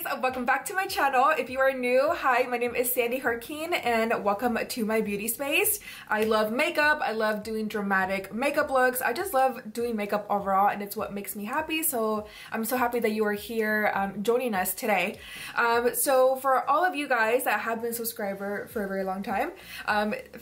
Hannies, welcome back to my channel. If you are new, hi, my name is Sandy Harkeen and welcome to my beauty space. I love makeup. I love doing dramatic makeup looks. I just love doing makeup overall and it's what makes me happy. So I'm so happy that you are here joining us today. So for all of you guys that have been a subscriber for a very long time,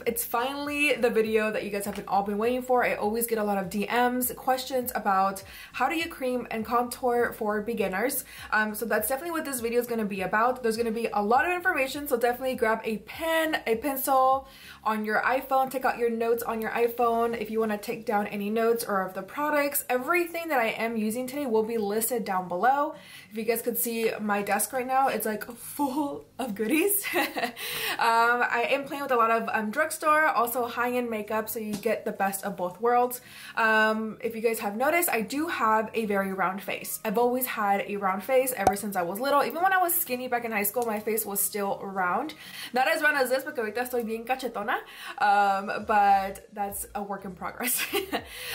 it's finally the video that you guys have all been waiting for. I always get a lot of DMs, questions about how do you cream and contour for beginners. So that's definitely what this video is going to be about. There's going to be a lot of information, so definitely grab a pen, a pencil on your iPhone, take out your notes on your iPhone if you want to take down any notes or of the products. Everything that I am using today will be listed down below. If you guys could see my desk right now, it's like full of goodies. I am playing with a lot of drugstore, also high-end makeup, so you get the best of both worlds. If you guys have noticed, I do have a very round face. I've always had a round face ever since I was little. Even when I was skinny back in high school, my face was still round. Not as round as this, porque ahorita estoy bien cachetona, but that's a work in progress.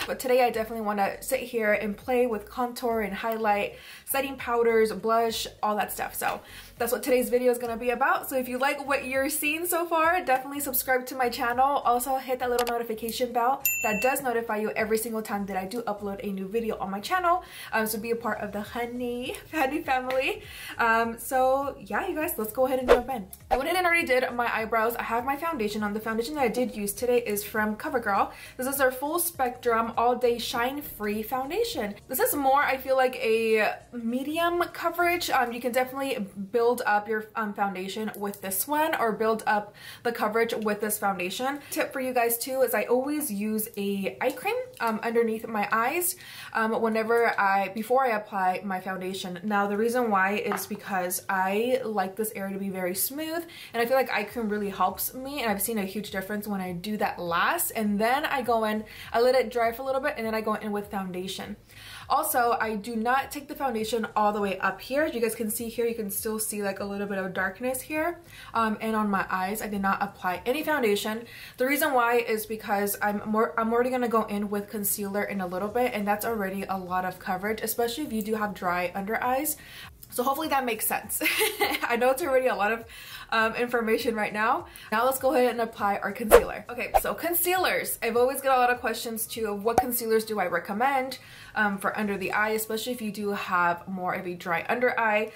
But today I definitely want to sit here and play with contour and highlight, setting powders, blush, all that stuff. So that's what today's video is going to be about. So if you like what you're seeing so far, definitely subscribe to my channel. Also hit that little notification bell that does notify you every single time that I do upload a new video on my channel. So be a part of the Hanni family. So yeah, you guys, let's go ahead and jump in. I went in and already did my eyebrows. I have my foundation on. The foundation that I did use today is from COVERGIRL. This is their full spectrum all day shine free foundation. This is more, I feel like, a medium coverage. You can definitely build up your foundation with this one or build up the coverage with this foundation. Tip for you guys too is I always use a eye cream underneath my eyes before I apply my foundation. Now the reason why is because I like this area to be very smooth, and I feel like eye cream really helps me, and I've seen a huge difference when I do that last, and then I go in, I let it dry for a little bit, and then I go in with foundation. Also, I do not take the foundation all the way up here. As you guys can see here, you can still see like a little bit of darkness here, and on my eyes I did not apply any foundation. The reason why is because I'm already gonna go in with concealer in a little bit, and that's already a lot of coverage, especially if you do have dry under eyes. So hopefully that makes sense. I know it's already a lot of information right now. Now let's go ahead and apply our concealer. Okay, so concealers. I've always got a lot of questions too of what concealers do I recommend for under the eye, especially if you do have more of a dry under eye.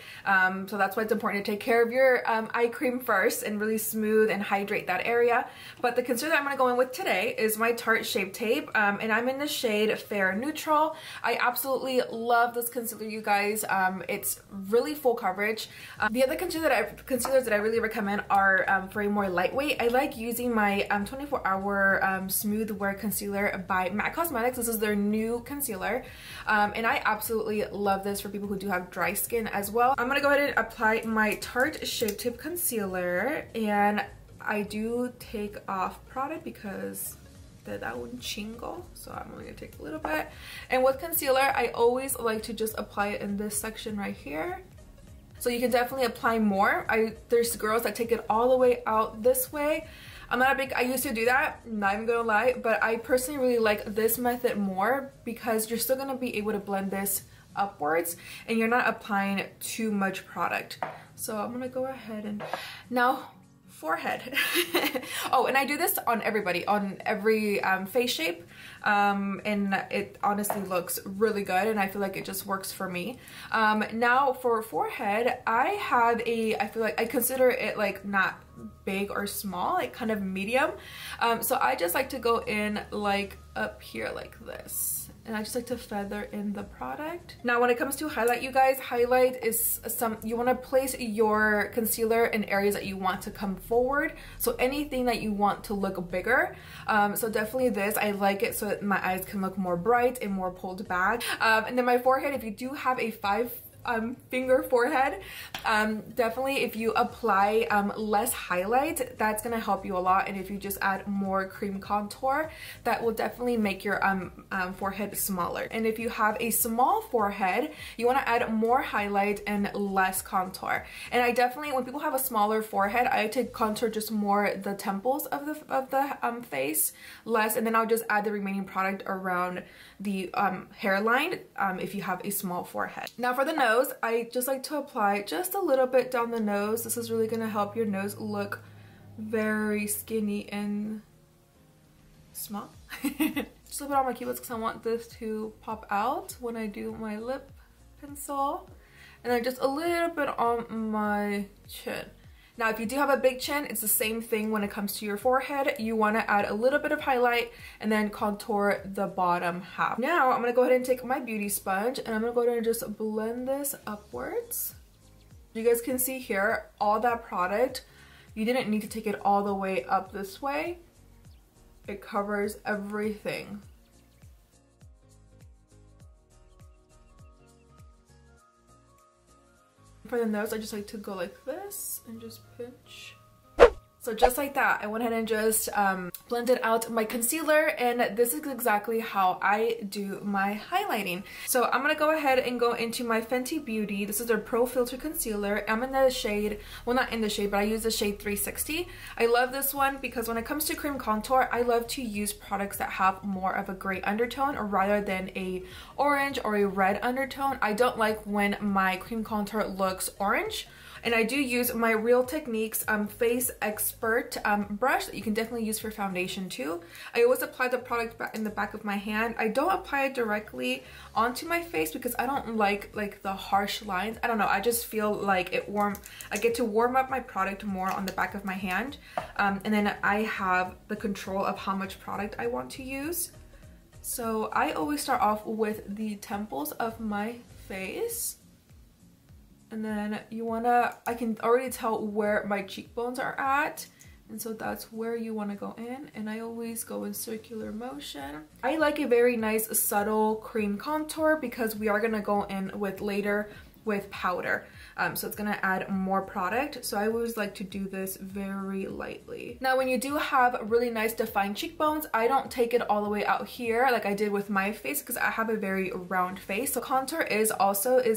So that's why it's important to take care of your eye cream first and really smooth and hydrate that area. But the concealer that I'm going to go in with today is my Tarte Shape Tape, and I'm in the shade Fair Neutral. I absolutely love this concealer, you guys. It's really full coverage. The other concealers that I really recommend are for a more lightweight. I like using my 24-hour smooth wear concealer by MAC Cosmetics. This is their new concealer, and I absolutely love this for people who do have dry skin as well. I'm gonna go ahead and apply my Tarte Shape Tape concealer, and I do take off product because that un chingo, so I'm only gonna take a little bit. And with concealer, I always like to just apply it in this section right here. So you can definitely apply more. There's girls that take it all the way out this way. I'm not a big, I used to do that, not even gonna lie, but I personally really like this method more because you're still gonna be able to blend this upwards and you're not applying too much product. So I'm gonna go ahead and now forehead. Oh, and I do this on everybody, on every face shape, and it honestly looks really good, and I feel like it just works for me. Now for forehead, I feel like I consider it like not big or small, like kind of medium. So I just like to go in like up here like this. And I just like to feather in the product. Now when it comes to highlight, you guys, highlight is you want to place your concealer in areas that you want to come forward. So anything that you want to look bigger. So definitely this, I like it so that my eyes can look more bright and more pulled back. And then my forehead, if you do have a finger forehead, definitely if you apply less highlight, that's gonna help you a lot. And if you just add more cream contour, that will definitely make your forehead smaller. And if you have a small forehead, you want to add more highlight and less contour. And I definitely, when people have a smaller forehead, I like to contour just more the temples of the face, less, and then I'll just add the remaining product around the hairline if you have a small forehead. Now for the nose, nose, I just like to apply just a little bit down the nose. This is really going to help your nose look very skinny and small. Just a little bit on my cute lips because I want this to pop out when I do my lip pencil. And then just a little bit on my chin. Now, if you do have a big chin, it's the same thing when it comes to your forehead. You want to add a little bit of highlight and then contour the bottom half. Now, I'm going to go ahead and take my beauty sponge and I'm going to go ahead and just blend this upwards. You guys can see here, all that product, you didn't need to take it all the way up this way. It covers everything. For the nose, I just like to go like this and just pinch. So just like that, I went ahead and just blended out my concealer, and this is exactly how I do my highlighting. So I'm gonna go ahead and go into my Fenty Beauty. This is their Pro Filter Concealer. I'm in the shade, well, not in the shade, but I use the shade 360. I love this one because when it comes to cream contour, I love to use products that have more of a gray undertone rather than a orange or a red undertone. I don't like when my cream contour looks orange. And I do use my Real Techniques Face Expert brush that you can definitely use for foundation too. I always apply the product in the back of my hand. I don't apply it directly onto my face because I don't like the harsh lines. I don't know, I just feel like I get to warm up my product more on the back of my hand. And then I have the control of how much product I want to use. So I always start off with the temples of my face. And then I can already tell where my cheekbones are at. And so that's where you want to go in. And I always go in circular motion. I like a very nice subtle cream contour because we are going to go in later with powder. So it's going to add more product. So I always like to do this very lightly. Now, when you do have really nice defined cheekbones, I don't take it all the way out here like I did with my face because I have a very round face. So contour is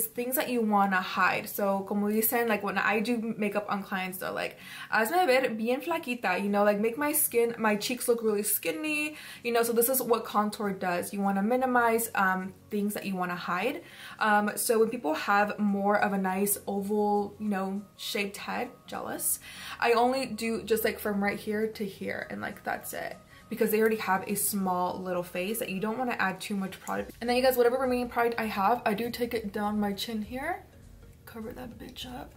things that you want to hide. So como dicen, like when I do makeup on clients, they're like, hazme ver bien flaquita, you know, like make my cheeks look really skinny, you know. So this is what contour does. You want to minimize things that you want to hide. So when people have more of a nice oval, you know, shaped head, jealous, I only do just like from right here to here, and like that's it, because they already have a small little face that you don't want to add too much product. And then you guys, whatever remaining product I have, I do take it down my chin here, cover that bitch up.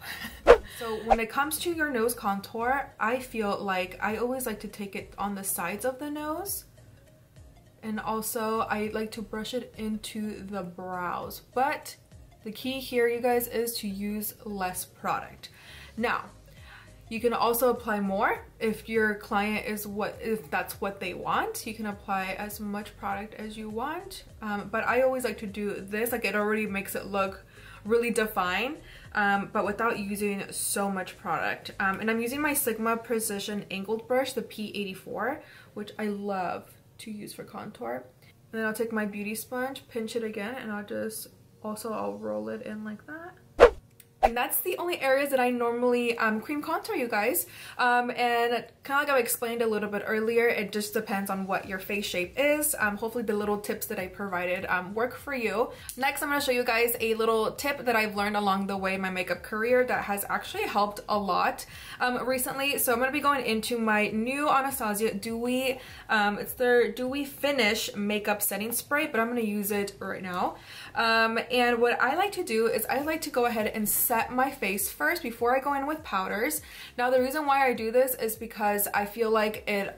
So when it comes to your nose contour, I feel like I always like to take it on the sides of the nose. And also I like to brush it into the brows. But the key here, you guys, is to use less product. Now, you can also apply more if your client if that's what they want. You can apply as much product as you want. But I always like to do this, like it already makes it look really defined, but without using so much product. And I'm using my Sigma Precision Angled Brush, the P84, which I love to use for contour. And then I'll take my beauty sponge, pinch it again, and I'll roll it in like that. And that's the only areas that I normally cream contour, you guys. And kind of like I explained a little bit earlier, it just depends on what your face shape is. Hopefully the little tips that I provided work for you. Next, I'm going to show you guys a little tip that I've learned along the way in my makeup career that has actually helped a lot recently. So I'm going to be going into my new Anastasia Dewy, it's their Dewy Finish Makeup Setting Spray, but I'm going to use it right now. And what I like to do is I like to go ahead and set my face first before I go in with powders. Now, the reason why I do this is because I feel like it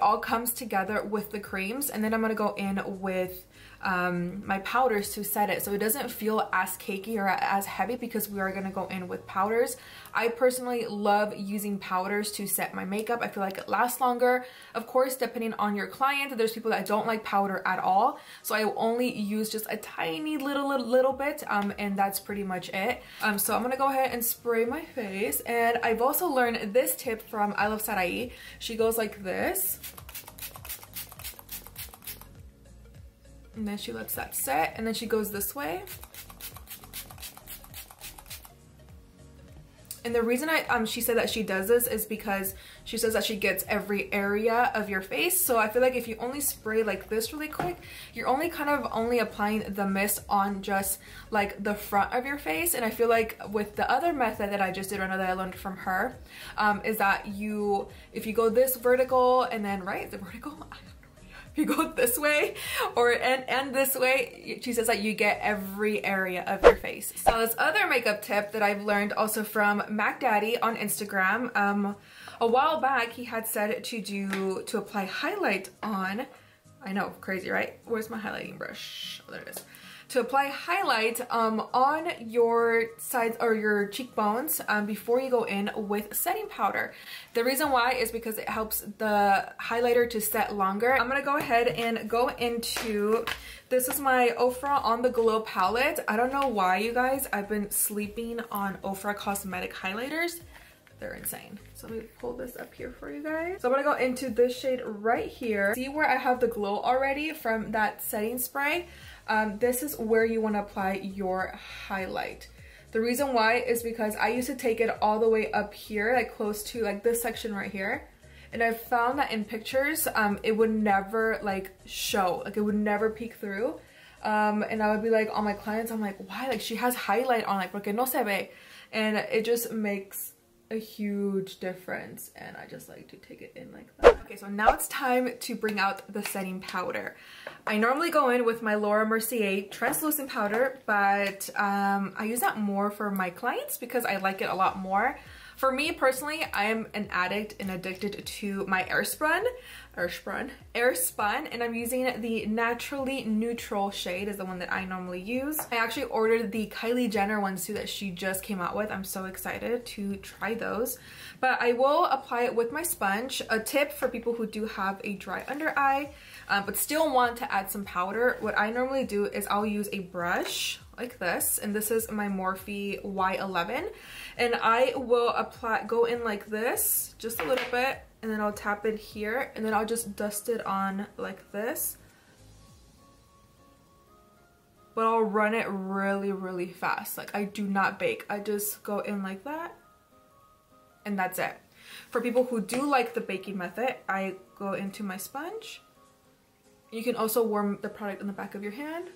all comes together with the creams, and then I'm gonna go in with my powders to set it so it doesn't feel as cakey or as heavy, because we are gonna go in with powders. I personally love using powders to set my makeup. I feel like it lasts longer. Of course, depending on your client, there's people that don't like powder at all, so I will only use just a tiny little bit, and that's pretty much it. So I'm gonna go ahead and spray my face. And I've also learned this tip from I Love Sarai. She goes like this, and then she lets that set, and then she goes this way. And the reason she said that she does this is because she says that she gets every area of your face. So I feel like if you only spray like this really quick, you're only kind of applying the mist on just like the front of your face. And I feel like with the other method that I just did right now that I learned from her, is that if you go this vertical and then right, is it vertical? If you go this way and this way, she says that you get every area of your face. So this other makeup tip that I've learned also from Mac Daddy on Instagram, a while back he had said to apply highlight on, I know, crazy, right? Where's my highlighting brush? Oh, there it is. To apply highlight on your sides or your cheekbones before you go in with setting powder. The reason why is because it helps the highlighter to set longer. I'm gonna go ahead and go into, this is my Ofra On The Glow palette. I don't know why, you guys, I've been sleeping on Ofra cosmetic highlighters. They're insane. So let me pull this up here for you guys. So I'm gonna go into this shade right here. See where I have the glow already from that setting spray? This is where you want to apply your highlight. The reason why is because I used to take it all the way up here, like close to like this section right here. And I found that in pictures, it would never like show, like it would never peek through. And I would be like, on my clients, I'm like, why? Like she has highlight on, like, porque no se ve. And it just makes a huge difference, and I just like to take it in like that. Okay, so now it's time to bring out the setting powder. I normally go in with my Laura Mercier translucent powder, but I use that more for my clients because I like it a lot more. For me personally, I am an addict and addicted to my Airspun, and I'm using the Naturally Neutral shade is the one that I normally use. I actually ordered the Kylie Jenner ones too that she just came out with. I'm so excited to try those. But I will apply it with my sponge. A tip for people who do have a dry under eye, but still want to add some powder, what I normally do is I'll use a brush like this, and this is my Morphe Y11, and I will go in like this, just a little bit, and then I'll tap it here, and then I'll just dust it on like this. But I'll run it really, really fast. Like I do not bake. I just go in like that, and that's it. For people who do like the baking method, I go into my sponge. You can also warm the product in the back of your hand.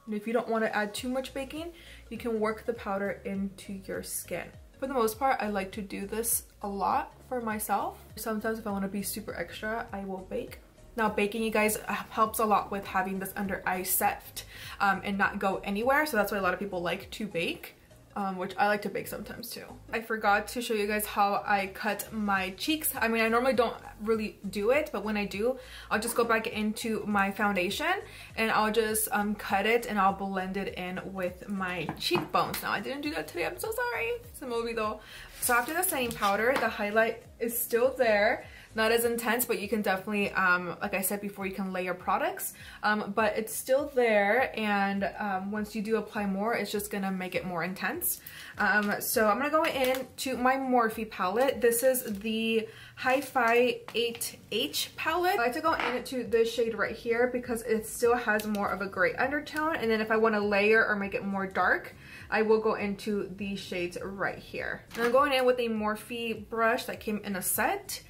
And if you don't want to add too much baking, you can work the powder into your skin. For the most part, I like to do this a lot for myself. Sometimes if I want to be super extra, I will bake. Now baking, you guys, helps a lot with having this under eye set and not go anywhere. So that's why a lot of people like to bake. Which I like to bake sometimes too. I forgot to show you guys how I cut my cheeks. I mean, I normally don't really do it, but when I do, I'll just go back into my foundation and I'll just cut it and I'll blend it in with my cheekbones. Now, I didn't do that today. I'm so sorry. Se me olvidó. So after the setting powder, the highlight is still there. Not as intense, but you can definitely, like I said before, you can layer products, but it's still there, and once you do apply more, it's just gonna make it more intense. So I'm gonna go into my Morphe palette. This is the Hi-Fi 8H palette. I like to go into this shade right here because it still has more of a gray undertone, and then if I want to layer or make it more dark, I will go into these shades right here. And I'm going in with a Morphe brush that came in a set.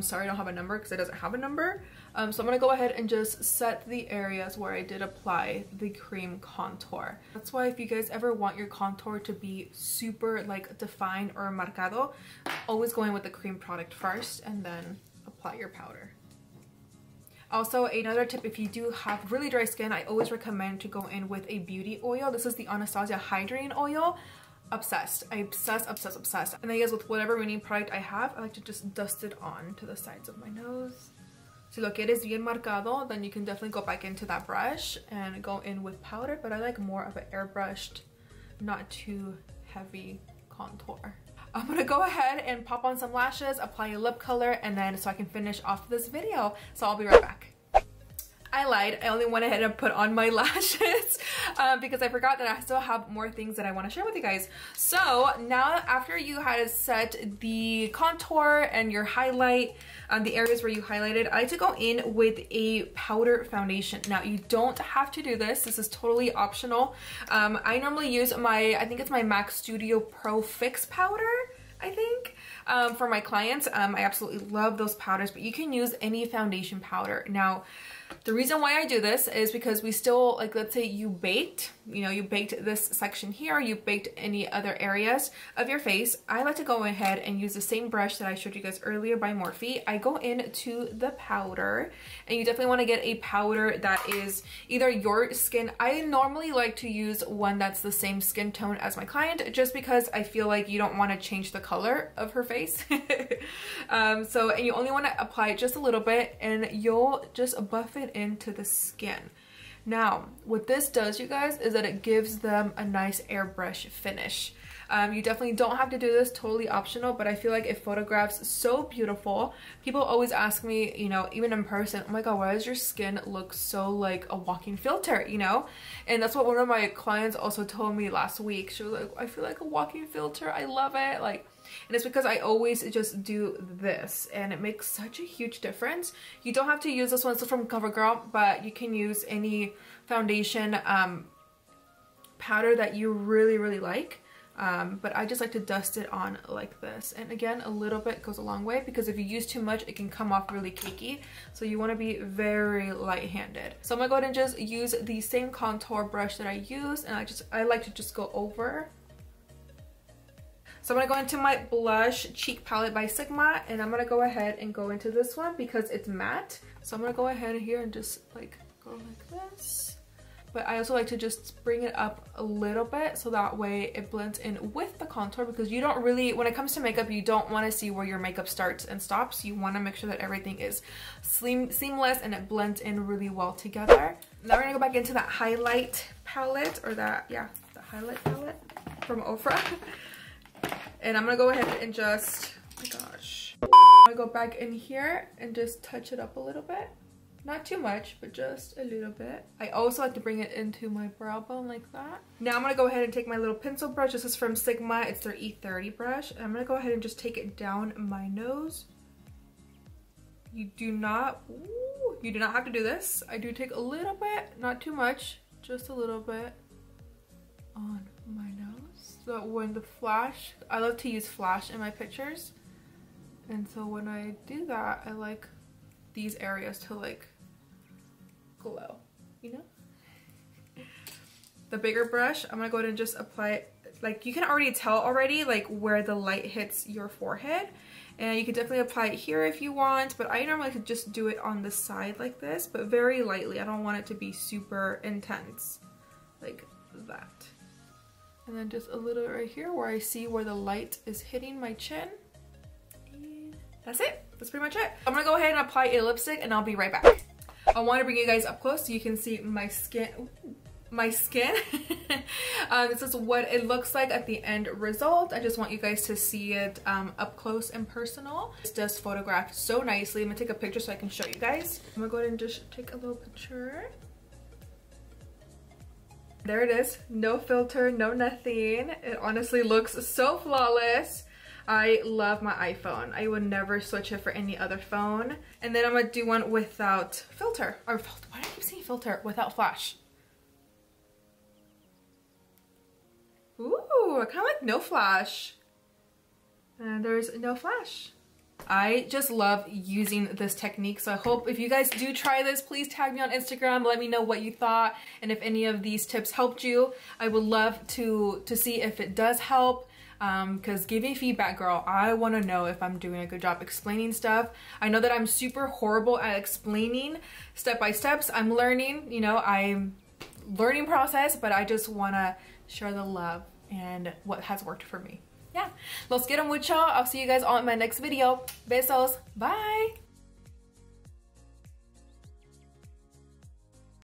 Sorry, I don't have a number because it doesn't have a number. So I'm going to go ahead and just set the areas where I did apply the cream contour. That's why if you guys ever want your contour to be super like defined or marcado, always go in with the cream product first and then apply your powder. Also, another tip, if you do have really dry skin, I always recommend to go in with a beauty oil. This is the Anastasia Hydrating Oil. Obsessed. I obsessed. And then you guys, with whatever remaining product I have, I like to just dust it on to the sides of my nose. Si lo quieres bien marcado, then you can definitely go back into that brush and go in with powder, but I like more of an airbrushed, not too heavy contour. I'm gonna go ahead and pop on some lashes, apply a lip color, and then so I can finish off this video. So I'll be right back. I lied. I only went ahead and put on my lashes because I forgot that I still have more things that I want to share with you guys. So now after you had set the contour and your highlight, the areas where you highlighted, I like to go in with a powder foundation. Now you don't have to do this. This is totally optional. I normally use I think it's my MAC Studio Pro Fix powder, I think. For my clients, I absolutely love those powders, but you can use any foundation powder. Now, the reason why I do this is because we still, like, let's say you baked, you baked this section here, you baked any other areas of your face. I like to go ahead and use the same brush that I showed you guys earlier by Morphe. I go into the powder, and you definitely want to get a powder that is either your skin. I normally like to use one that's the same skin tone as my client, just because I feel like you don't want to change the color of her face. And you only want to apply just a little bit, and you'll just buff it into the skin. Now, what this does, you guys, is that it gives them a nice airbrush finish. You definitely don't have to do this, totally optional, but I feel like it photographs so beautiful. People always ask me, even in person, oh my god, why does your skin look so like a walking filter, And that's what one of my clients also told me last week. She was like, I feel like a walking filter, I love it. And it's because I always just do this, and it makes such a huge difference. You don't have to use this one. This is from CoverGirl, but you can use any foundation powder that you really, really like. But I just like to dust it on like this. And again, a little bit goes a long way, because if you use too much, it can come off really cakey. So you want to be very light-handed. So I'm gonna go ahead and just use the same contour brush that I use, and I like to just go over. So I'm going to go into my blush cheek palette by Sigma, and I'm going to go ahead and go into this one because it's matte. So I'm going to go ahead here and just like go like this. But I also like to just bring it up a little bit so that way it blends in with the contour, because you don't really, when it comes to makeup, you don't want to see where your makeup starts and stops. You want to make sure that everything is seamless and it blends in really well together. Now we're going to go back into that highlight palette, or the highlight palette from Ofra. And I'm gonna go ahead and just, oh my gosh, I'm gonna go back in here and just touch it up a little bit. Not too much, but just a little bit. I also like to bring it into my brow bone like that. Now I'm gonna go ahead and take my little pencil brush. This is from Sigma, it's their E30 brush. And I'm gonna go ahead and just take it down my nose. You do not have to do this. I do take a little bit, not too much, just a little bit on my nose. So when the flash, I love to use flash in my pictures, and so when I do that, I like these areas to like glow, The bigger brush, I'm gonna go ahead and just apply it. Like, you can already tell already like where the light hits your forehead, and you can definitely apply it here if you want, but I normally could just do it on the side like this, but very lightly. I don't want it to be super intense like that. And then just a little right here where I see where the light is hitting my chin. And that's it. That's pretty much it. I'm gonna go ahead and apply a lipstick, and I'll be right back. I want to bring you guys up close so you can see my skin. This is what it looks like at the end result. I just want you guys to see it up close and personal. This does photograph so nicely. I'm gonna take a picture so I can show you guys. I'm gonna go ahead and just take a little picture. There it is, no filter, no nothing. It honestly looks so flawless. I love my iPhone. I would never switch it for any other phone. And then I'm gonna do one without filter. Or why do I keep saying filter? Without flash. Ooh, I kind of like no flash. And there's no flash. I just love using this technique, so I hope if you guys do try this, please tag me on Instagram, let me know what you thought, and if any of these tips helped you. I would love to see if it does help, because give me feedback, girl. I want to know if I'm doing a good job explaining stuff. I know that I'm super horrible at explaining step by steps. I'm learning, I'm learning process, but I just want to share the love and what has worked for me. Yeah, let's get on with y'all. I'll see you guys all in my next video. Besos. Bye.